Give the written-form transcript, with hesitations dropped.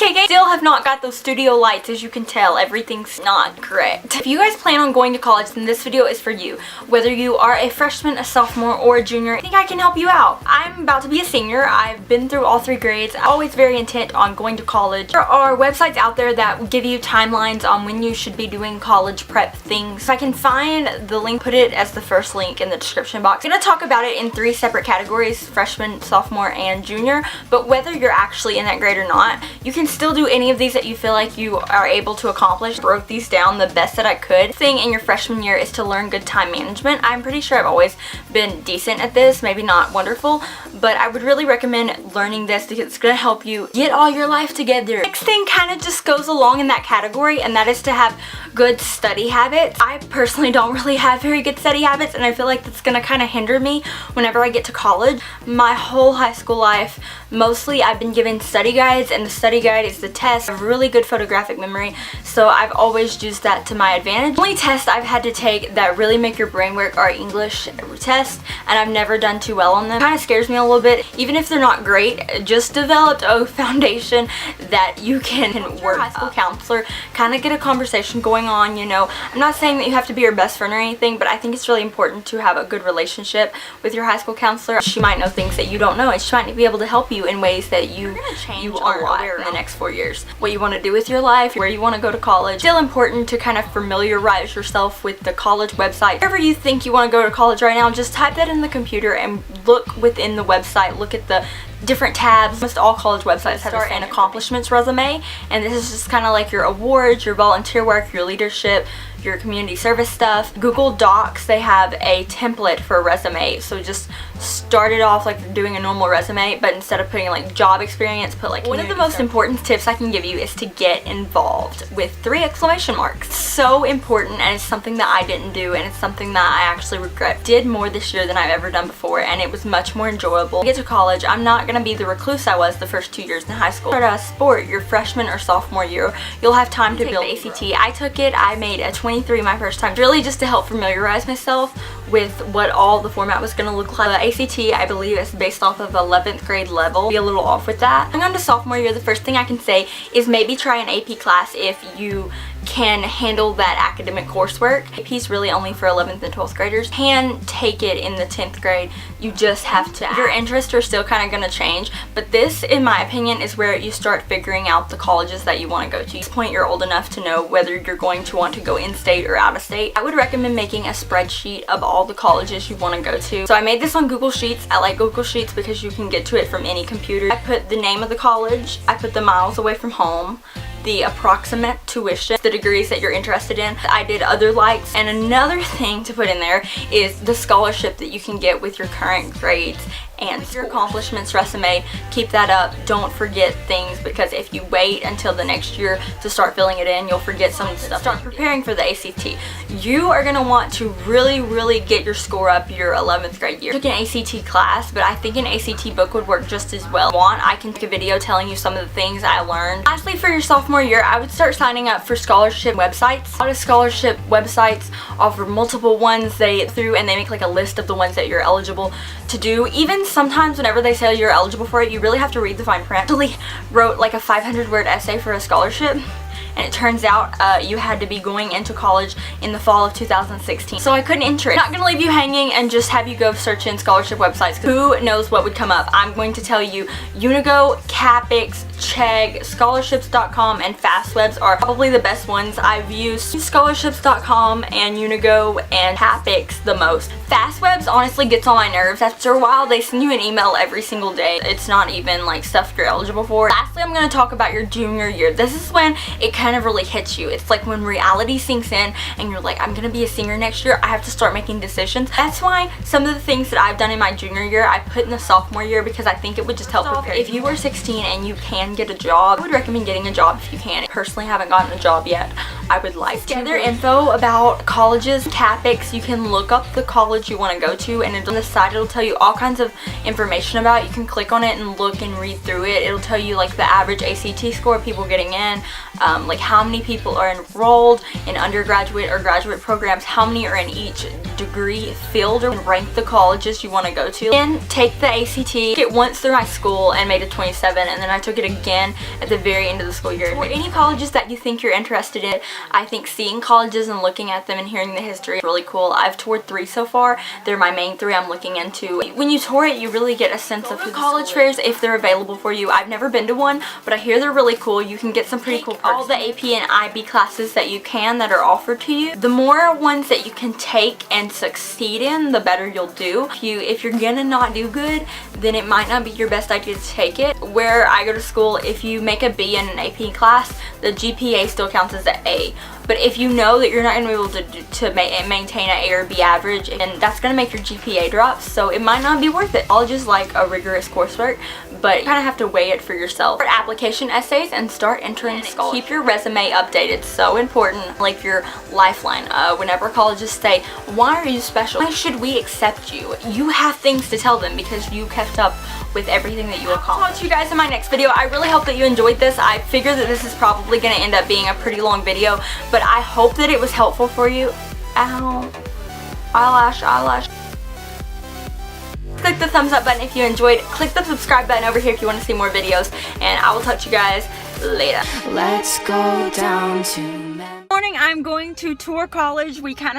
KK. Still have not got those studio lights. As you can tell, everything's not correct. If you guys plan on going to college, then this video is for you. Whether you are a freshman, a sophomore, or a junior, I think I can help you out. I'm about to be a senior. I've been through all 3 grades. I'm always very intent on going to college. There are websites out there that give you timelines on when you should be doing college prep things. If I can find the link, put it as the first link in the description box. I'm going to talk about it in 3 separate categories: freshman, sophomore, and junior. But whether you're actually in that grade or not, you can still do any of these that you feel like you are able to accomplish. Broke these down the best that I could. Thing in your freshman year is to learn good time management. I'm pretty sure I've always been decent at this, maybe not wonderful, but I would really recommend learning this because it's going to help you get all your life together. Next thing kind of just goes along in that category, and that is to have good study habits. I personally don't really have very good study habits, and I feel like that's going to kind of hinder me whenever I get to college. My whole high school life, mostly I've been given study guides, and the study guide is the test. I have really good photographic memory, so I've always used that to my advantage. The only test I've had to take that really make your brain work are English tests, and I've never done too well on them. It kind of scares me a little bit. Even if they're not great, just developed a foundation that you can work. High school counselor, kind of get a conversation going on, you know. I'm not saying that you have to be your best friend or anything, but I think it's really important to have a good relationship with your high school counselor. She might know things that you don't know, and she might be able to help you in ways that you aren't aware in the next 4 years. What you want to do with your life, where you want to go to college. Still important to kind of familiarize yourself with the college website. Wherever you think you want to go to college right now, just type that in the computer and look within the website. Look at the different tabs. Almost all college websites have an accomplishments resume, and this is just kind of like your awards, your volunteer work, your leadership, your community service stuff. Google Docs, they have a template for a resume, so just start it off like you're doing a normal resume, but instead of putting like job experience, put like one of the most important tips I can give you is to get involved with 3 exclamation marks. So important, and it's something that I didn't do, and it's something that I actually regret. Did more this year than I've ever done before, and it was much more enjoyable. When I get to college, I'm not gonna be the recluse I was the first 2 years in high school. Start a sport your freshman or sophomore year. You'll have time to build the ACT. I took it. I made a 23 my first time, really just to help familiarize myself with what all the format was going to look like. The ACT, I believe, is based off of 11th grade level. Be a little off with that. Going on to sophomore year, the first thing I can say is maybe try an AP class if you can handle that academic coursework. AP is really only for 11th and 12th graders. Can take it in the 10th grade. You just have to. Your interests are still kind of going to change, but this, in my opinion, is where you start figuring out the colleges that you want to go to. At this point, you're old enough to know whether you're going to want to go in-state or out-of-state. I would recommend making a spreadsheet of all the colleges you want to go to. So I made this on Google Sheets. I like Google Sheets because you can get to it from any computer. I put the name of the college, I put the miles away from home, the approximate tuition, the degrees that you're interested in. I did other likes, and another thing to put in there is the scholarship that you can get with your current grades and your accomplishments resume. Keep that up. Don't forget things, because if you wait until the next year to start filling it in, you'll forget some of the stuff. Start preparing for the ACT. You are going to want to really get your score up your 11th grade year. I took an ACT class, but I think an ACT book would work just as well. I can make a video telling you some of the things I learned. Lastly, for your sophomore year, I would start signing up for scholarship websites. A lot of scholarship websites offer multiple ones they make like a list of the ones that you're eligible to do. Even sometimes whenever they say you're eligible for it, you really have to read the fine print. I actually wrote like a 500-word essay for a scholarship, and it turns out you had to be going into college in the fall of 2016. So I couldn't enter it. I'm not going to leave you hanging and just have you go search in scholarship websites. Who knows what would come up? I'm going to tell you Unigo, Tapex, Chegg, scholarships.com, and FastWebs are probably the best ones. I've used scholarships.com and Unigo and Tapex the most. FastWebs honestly gets on my nerves. After a while, they send you an email every single day. It's not even like stuff you're eligible for. Lastly, I'm going to talk about your junior year. This is when it kind of really hits you. It's like when reality sinks in and you're like, I'm going to be a senior next year. I have to start making decisions. That's why some of the things that I've done in my junior year, I put in the sophomore year, because I think it would just help prepare. If you were 16 and you can get a job, I would recommend getting a job if you can. I personally haven't gotten a job yet. I would like to. Gather info about colleges, Tapex. You can look up the college you want to go to, and on the side it'll tell you all kinds of information about it. You can click on it and look and read through it. It'll tell you like the average ACT score of people getting in, like how many people are enrolled in undergraduate or graduate programs, how many are in each degree field, or rank the colleges you want to go to. And take the ACT. I took it once through my school and made a 27, and then I took it again at the very end of the school year. For any colleges that you think you're interested in, I think seeing colleges and looking at them and hearing the history is really cool. I've toured 3 so far. They're my main 3 I'm looking into. When you tour it, you really get a sense of who college fairs, if they're available for you. I've never been to one, but I hear they're really cool. You can get some pretty cool perks. All the AP and IB classes that you can that are offered to you. The more ones that you can take and succeed in, the better you'll do. If you're gonna not do good, then it might not be your best idea to take it. Where I go to school, if you make a B in an AP class, the GPA still counts as an A. But if you know that you're not going to be able to maintain an A or B average, and that's going to make your GPA drop, so it might not be worth it. College is like a rigorous coursework, but you kind of have to weigh it for yourself. Start application essays and start entering school. Keep your resume updated, so important, like your lifeline. Whenever colleges say, why are you special? Why should we accept you? You have things to tell them because you kept up with everything that you accomplished. I'll talk to you guys in my next video. I really hope that you enjoyed this. I figure that this is probably going to end up being a pretty long video, but I hope that it was helpful for you. Ow. Eyelash. Click the thumbs up button if you enjoyed. Click the subscribe button over here if you want to see more videos, and I will talk to you guys later. Let's go down to Morning, I'm going to tour college. We kind of